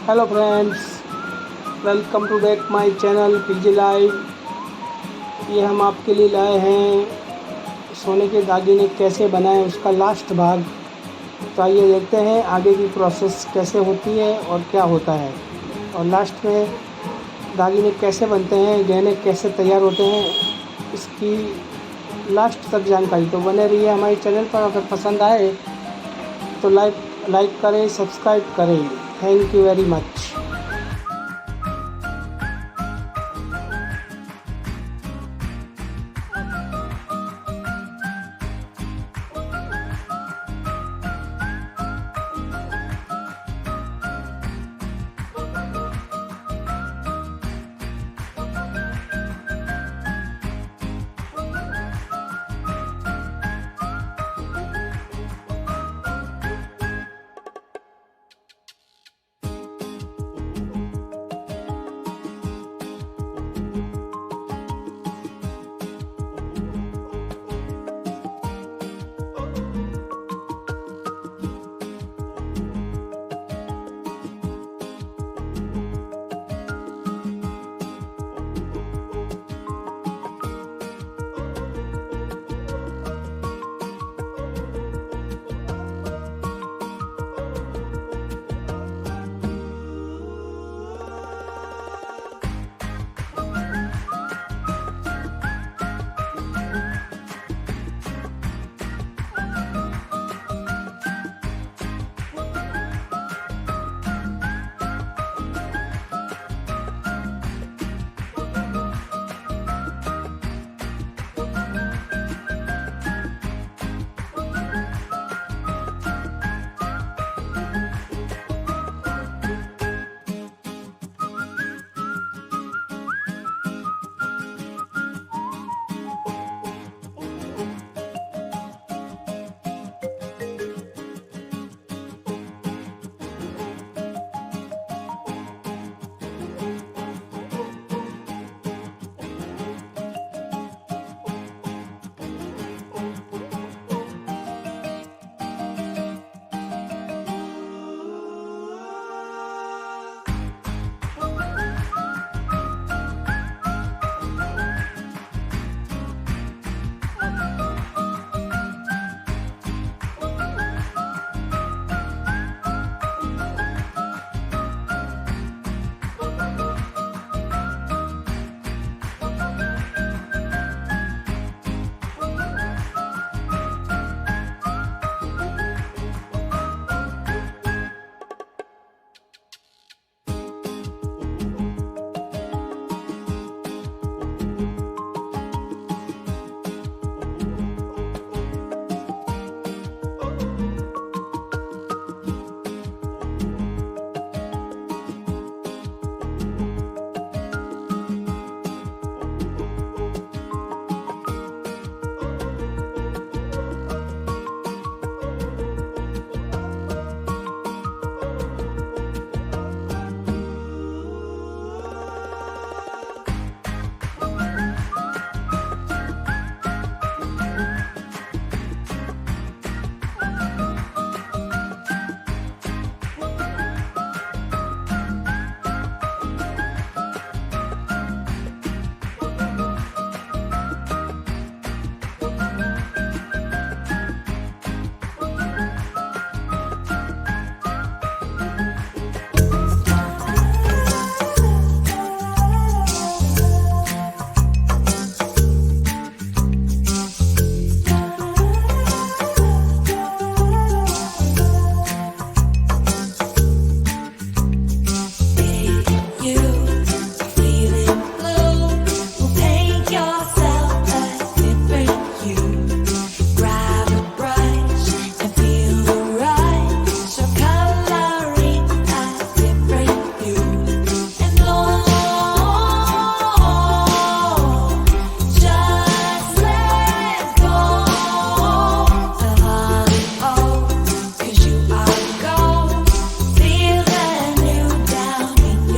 Hello friends, welcome to back my channel PG live. ये हम आपके लिए लाए हैं सोने के दागिने कैसे बनाएं उसका लास्ट भाग। तो आइए देखते हैं आगे की प्रोसेस कैसे होती है और क्या होता है, और लास्ट में दागिने कैसे बनते हैं, गहने कैसे तैयार होते हैं, इसकी लास्ट तक जानकारी। तो बने रहिए हमारे चैनल पर। अगर पसंद आए तो लाइक करें, सब्सक्राइब करें। Thank you very much.